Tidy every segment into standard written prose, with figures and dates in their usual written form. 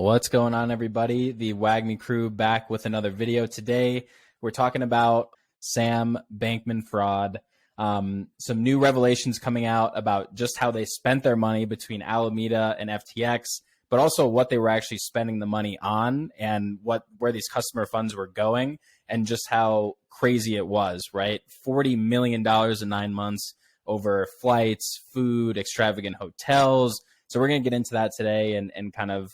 What's going on, everybody? The WAGMI crew back with another video. Today, we're talking about Sam Bankman-Fried. Some new revelations coming out about just how they spent their money between Alameda and FTX, but also what they were actually spending the money on and where these customer funds were going and just how crazy it was, right? $40 million in 9 months over flights, food, extravagant hotels. So we're going to get into that today and kind of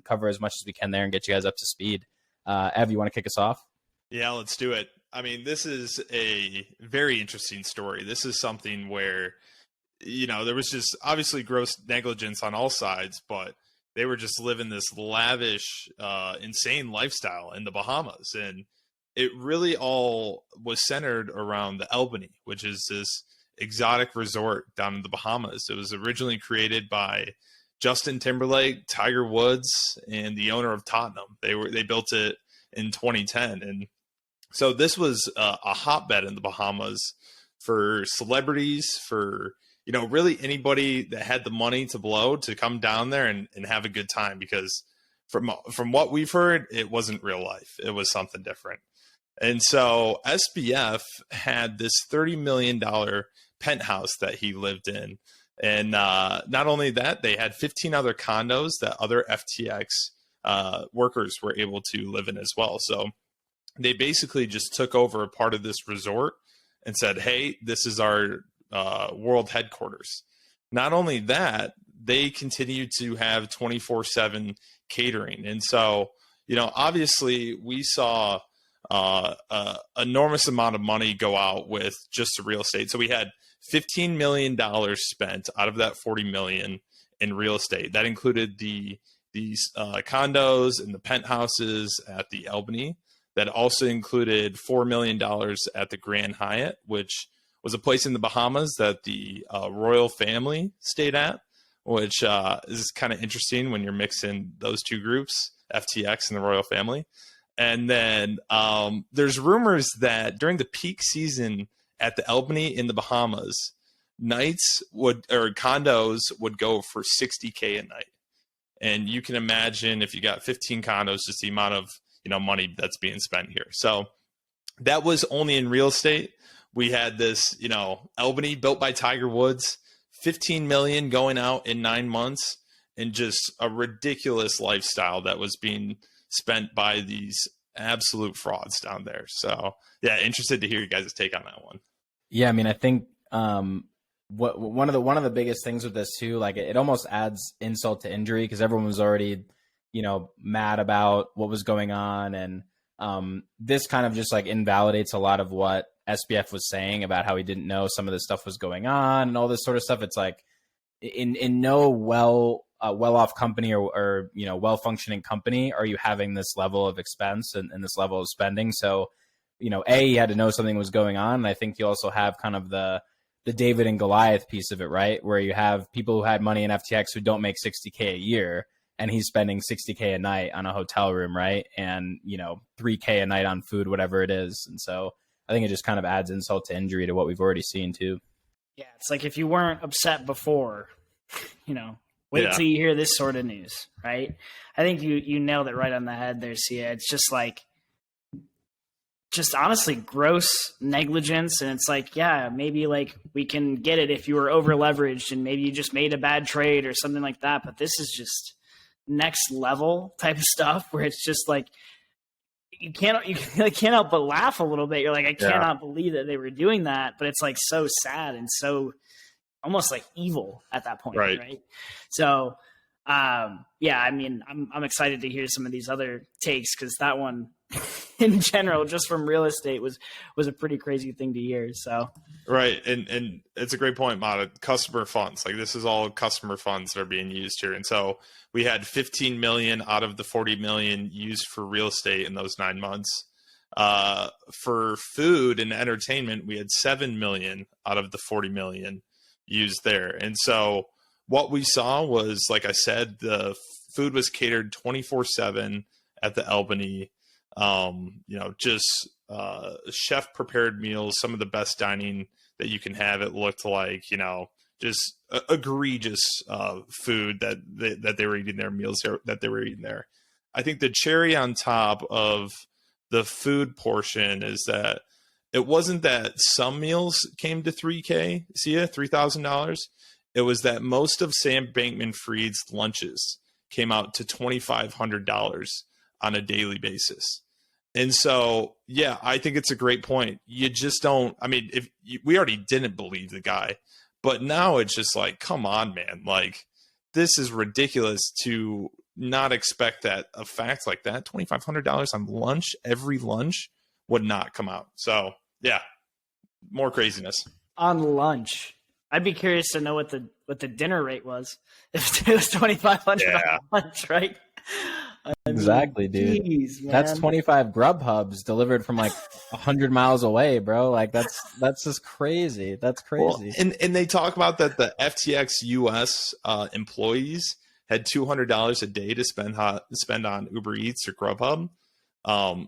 cover as much as we can there and get you guys up to speed. Ev, you want to kick us off? Yeah, let's do it. I mean, this is a very interesting story. This is something where, there was just obviously gross negligence on all sides, but they were just living this lavish, insane lifestyle in the Bahamas. And it really all was centered around the Albany, which is this exotic resort down in the Bahamas. It was originally created by Justin Timberlake, Tiger Woods, and the owner of Tottenham. They built it in 2010, and so this was a hotbed in the Bahamas for celebrities, for really anybody that had the money to blow to come down there and have a good time. Because from what we've heard, it wasn't real life; it was something different. And so SBF had this $30 million penthouse that he lived in. And not only that, they had 15 other condos that other FTX workers were able to live in as well. So they basically just took over a part of this resort and said, hey, this is our world headquarters. Not only that, they continue to have 24/7 catering. And so, obviously we saw enormous amount of money go out with just the real estate. So we had $15 million spent out of that 40 million in real estate. That included these condos and the penthouses at the Albany. That also included $4 million at the Grand Hyatt, which was a place in the Bahamas that the royal family stayed at, which is kind of interesting when you're mixing those two groups, FTX and the royal family. And then there's rumors that during the peak season at the Albany in the Bahamas, condos would go for $60K a night. And you can imagine if you got 15 condos, just the amount of money that's being spent here. So that was only in real estate. We had this, Albany built by Tiger Woods, 15 million going out in 9 months, and just a ridiculous lifestyle that was being spent by these absolute frauds down there. So yeah, interested to hear you guys' take on that one. Yeah, I mean, I think one of the biggest things with this too, like it almost adds insult to injury because everyone was already, mad about what was going on, and this kind of just like invalidates a lot of what SBF was saying about how he didn't know some of this stuff was going on and all this sort of stuff. It's like in no well-off company or well-functioning company are you having this level of expense and this level of spending. So, he had to know something was going on. And I think you also have kind of the David and Goliath piece of it, right? Where you have people who had money in FTX who don't make $60K a year, and he's spending $60K a night on a hotel room, right? And, $3K a night on food, whatever it is. And so I think it just kind of adds insult to injury to what we've already seen too. Yeah, it's like if you weren't upset before, wait till you hear this sort of news, right? I think you nailed it right on the head there, Sia. It's just like, honestly gross negligence. And it's like, yeah, maybe like we can get it if you were over leveraged and maybe you just made a bad trade or something like that. But this is just next level type of stuff where it's just like, you can't help but laugh a little bit. You're like, I cannot believe that they were doing that. But it's like so sad and so almost like evil at that point. Right? So, yeah, I mean, I'm excited to hear some of these other takes because that one in general, just from real estate was a pretty crazy thing to hear. So, right. And it's a great point, Mata. Customer funds, like this is all customer funds that are being used here. And so we had 15 million out of the 40 million used for real estate in those 9 months. For food and entertainment, we had 7 million out of the 40 million used there. And so what we saw was, like I said, the food was catered 24/7 at the Albany. Just chef prepared meals, some of the best dining that you can have. It looked like, just egregious food that they were eating, their meals that they were eating there. I think the cherry on top of the food portion is that it wasn't that some meals came to $3,000. It was that most of Sam Bankman-Fried's lunches came out to $2,500 on a daily basis. And so, yeah, I think it's a great point. You just don't, I mean, we already didn't believe the guy, but now it's just like, come on, man. Like, this is ridiculous to not expect that a fact like that, $2,500 on lunch, every lunch would not come out. So, yeah, more craziness. On lunch. I'd be curious to know what the dinner rate was. If it was $2,500 on lunch, right? Exactly, dude. Geez, that's 25 Grubhubs delivered from like 100 miles away, bro. Like that's just crazy. That's crazy. Well, and they talk about that the FTX US employees had $200 a day to spend on Uber Eats or Grubhub.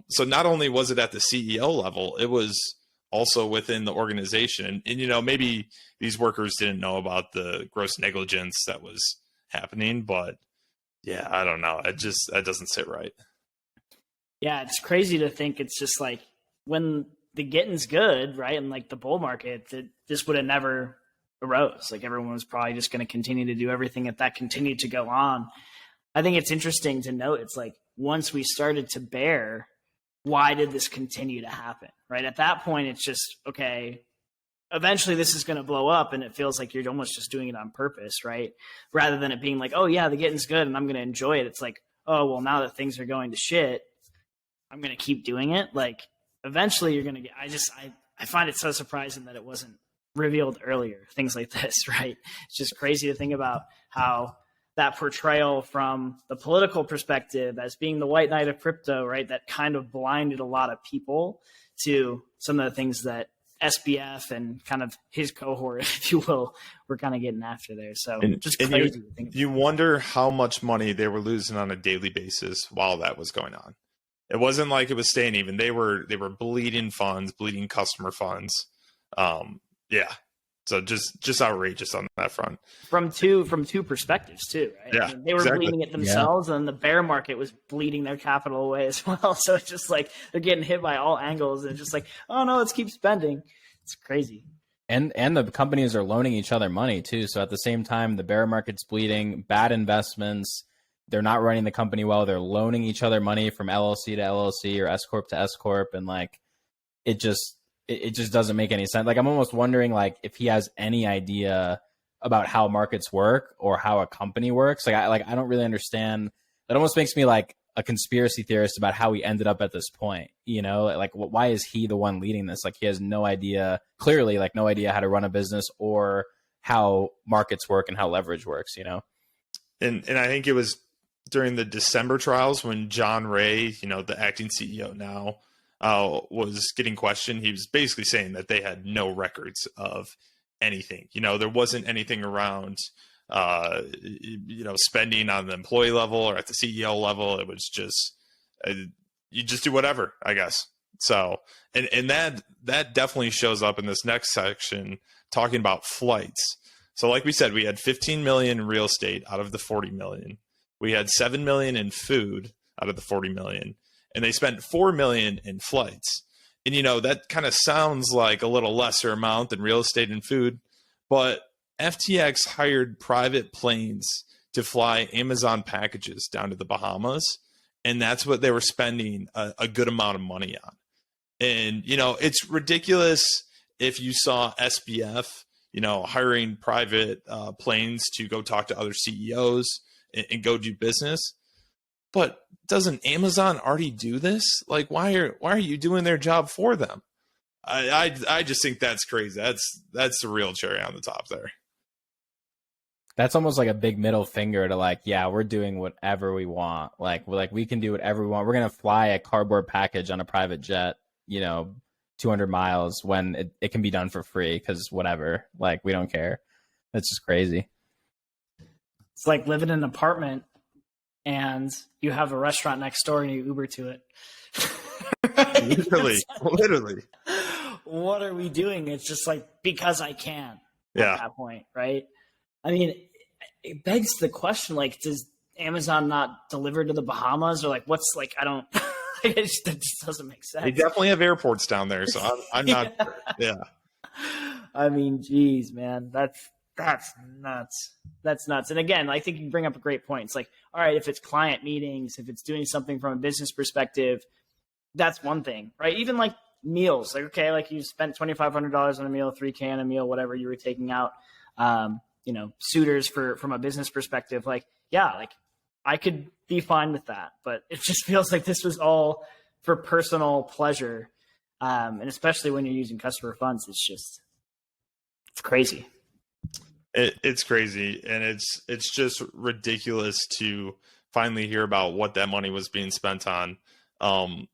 So not only was it at the CEO level, it was also within the organization. And you know, maybe these workers didn't know about the gross negligence that was happening, but yeah, I don't know. That doesn't sit right. Yeah, it's crazy to think it's just like when the getting's good, right? And like the bull market, this would have never arose. Like everyone was probably just going to continue to do everything if that continued to go on. I think it's interesting to note. It's like once we started to bear, why did this continue to happen, right? At that point, it's just, okay, eventually this is going to blow up, and it feels like you're almost just doing it on purpose, right? Rather than it being like, oh yeah, the getting's good and I'm going to enjoy it. It's like, oh, well, now that things are going to shit, I'm going to keep doing it. Like eventually you're going to get, I find it so surprising that it wasn't revealed earlier, things like this, right? It's just crazy to think about how that portrayal from the political perspective as being the white knight of crypto, right? That kind of blinded a lot of people to some of the things that SBF and kind of his cohort, if you will, were kind of getting after there. So just crazy to think about. You wonder how much money they were losing on a daily basis while that was going on. It wasn't like it was staying even. They were bleeding funds, bleeding customer funds. Yeah. So just outrageous on that front. From two perspectives too, right? Yeah, I mean, they were bleeding it themselves, and the bear market was bleeding their capital away as well. So it's just like they're getting hit by all angles, and just like, oh no, let's keep spending. It's crazy. And the companies are loaning each other money too. So at the same time, the bear market's bleeding, bad investments. They're not running the company well. They're loaning each other money from LLC to LLC or S corp to S corp, and like it just doesn't make any sense. Like I'm almost wondering like if he has any idea about how markets work or how a company works. Like I don't really understand. That almost makes me like a conspiracy theorist about how he ended up at this point. You know, like why is he the one leading this? Like he has no idea, clearly like no idea how to run a business or how markets work and how leverage works, you know? And I think it was during the December trials when John Ray, you know, the acting CEO now, was getting questioned. He was basically saying that they had no records of anything. You know, there wasn't anything around, you know, spending on the employee level or at the CEO level. It was just, you just do whatever, I guess. So, and that definitely shows up in this next section talking about flights. So like we said, we had 15 million in real estate out of the 40 million. We had 7 million in food out of the 40 million. And they spent 4 million in flights. And, you know, that kind of sounds like a little lesser amount than real estate and food. But FTX hired private planes to fly Amazon packages down to the Bahamas. And that's what they were spending a good amount of money on. And, you know, it's ridiculous if you saw SBF, you know, hiring private planes to go talk to other CEOs and go do business. But doesn't Amazon already do this? Like, why are you doing their job for them? I just think that's crazy. That's the real cherry on the top there. That's almost like a big middle finger to like, yeah, we're doing whatever we want. Like we can do whatever we want. We're gonna fly a cardboard package on a private jet, you know, 200 miles when it can be done for free because whatever. Like we don't care. That's just crazy. It's like living in an apartment and you have a restaurant next door and you Uber to it. Literally. What are we doing? It's just like, because I can. Yeah. at that point, right? I mean, it begs the question, like, does Amazon not deliver to the Bahamas, or like, what's like, I don't, that just doesn't make sense. They definitely have airports down there, so I'm not sure. Yeah. I mean, geez, man, that's nuts. That's nuts. And again, I think you bring up a great point. It's like, all right, if it's client meetings, if it's doing something from a business perspective, that's one thing, right? Even like meals, like, okay, like you spent $2,500 on a meal, $3K on a meal, whatever you were taking out, suitors from a business perspective, like, yeah, like I could be fine with that, but it just feels like this was all for personal pleasure. And especially when you're using customer funds, it's crazy. It's crazy, and it's just ridiculous to finally hear about what that money was being spent on. And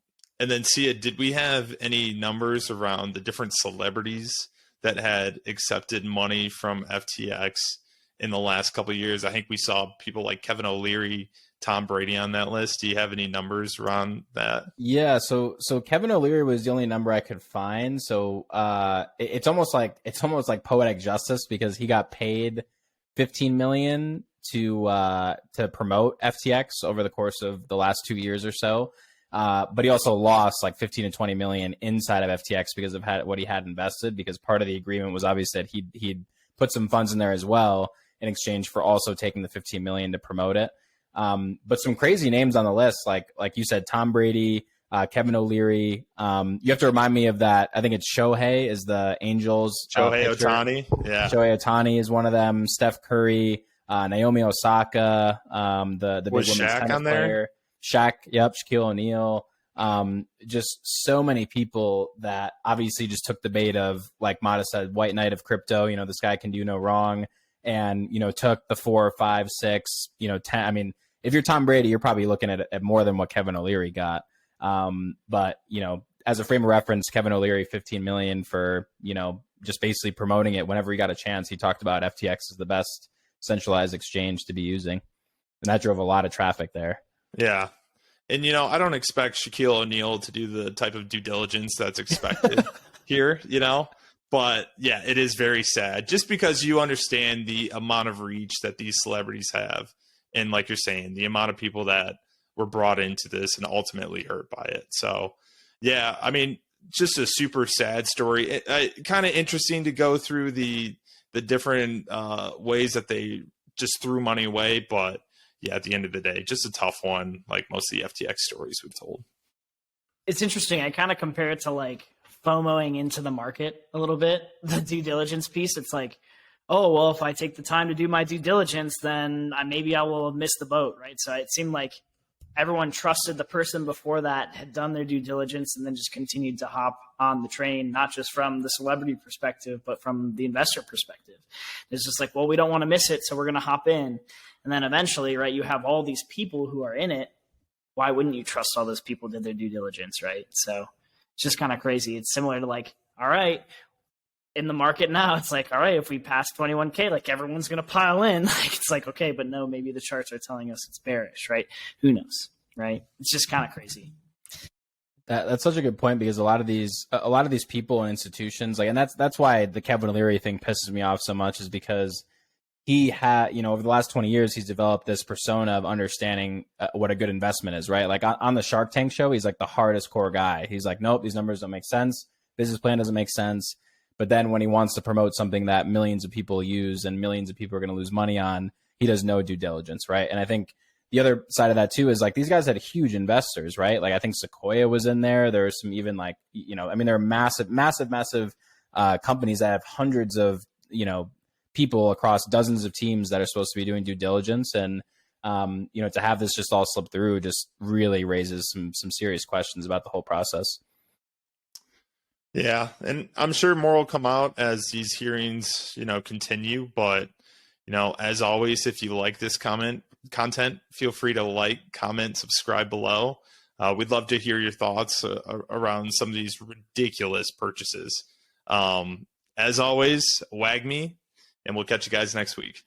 then Sia, did we have any numbers around the different celebrities that had accepted money from FTX in the last couple of years? I think we saw people like Kevin O'Leary, Tom Brady on that list. Do you have any numbers around that? Yeah, so Kevin O'Leary was the only number I could find. So it's almost like poetic justice, because he got paid $15 million to promote FTX over the course of the last 2 years or so. But he also lost like 15 to 20 million inside of FTX because of what he had invested, because part of the agreement was obviously that he'd put some funds in there as well in exchange for also taking the 15 million to promote it. But some crazy names on the list, like you said, Tom Brady, Kevin O'Leary. You have to remind me of that. I think it's Shohei is the Angels. Shohei Ohtani. Yeah. Shohei Ohtani is one of them. Steph Curry, Naomi Osaka, the big Was women's Shaq tennis on there? player. Shaq, yep, Shaquille O'Neal. Just so many people that obviously just took the bait of, like Mata said, white knight of crypto. This guy can do no wrong. And, took the 4, 5, 6, 10. I mean, if you're Tom Brady, you're probably looking at more than what Kevin O'Leary got. But, as a frame of reference, Kevin O'Leary, 15 million for, just basically promoting it whenever he got a chance. He talked about FTX is the best centralized exchange to be using. And that drove a lot of traffic there. Yeah. And, I don't expect Shaquille O'Neal to do the type of due diligence that's expected here, But, yeah, it is very sad, just because you understand the amount of reach that these celebrities have. And like you're saying, the amount of people that were brought into this and ultimately hurt by it. So, yeah, I mean, just a super sad story. Kind of interesting to go through the different ways that they just threw money away, but yeah, at the end of the day, just a tough one, like most of the FTX stories we've told. It's interesting. I kind of compare it to like FOMOing into the market a little bit, the due diligence piece. It's like, oh, well, if I take the time to do my due diligence, then maybe I will miss the boat, right? So it seemed like everyone trusted the person before that had done their due diligence and then just continued to hop on the train, not just from the celebrity perspective, but from the investor perspective. It's just like, well, we don't want to miss it, so we're going to hop in. And then eventually, right, you have all these people who are in it. Why wouldn't you trust all those people did their due diligence, right? So it's just kind of crazy. It's similar to like, all right, in the market now, it's like, all right, if we pass 21K, like everyone's going to pile in. Like, it's like, okay, but no, maybe the charts are telling us it's bearish, right? Who knows, right? It's just kind of crazy. That's such a good point, because a lot of these people and institutions, like, and that's why the Kevin O'Leary thing pisses me off so much, is because he had, over the last 20 years, he's developed this persona of understanding what a good investment is, right? Like on the Shark Tank show, he's like the hardest core guy. He's like, nope, these numbers don't make sense. Business plan doesn't make sense. But then when he wants to promote something that millions of people use and millions of people are going to lose money on, he does no due diligence, right? And I think the other side of that too is like these guys had huge investors, right? Like I think Sequoia was in there. There are some even like, there are massive companies that have hundreds of, people across dozens of teams that are supposed to be doing due diligence. And, to have this just all slip through just really raises some serious questions about the whole process. Yeah. And I'm sure more will come out as these hearings, continue. But, as always, if you like this content, feel free to like, comment, subscribe below. We'd love to hear your thoughts around some of these ridiculous purchases. As always, wag me. And we'll catch you guys next week.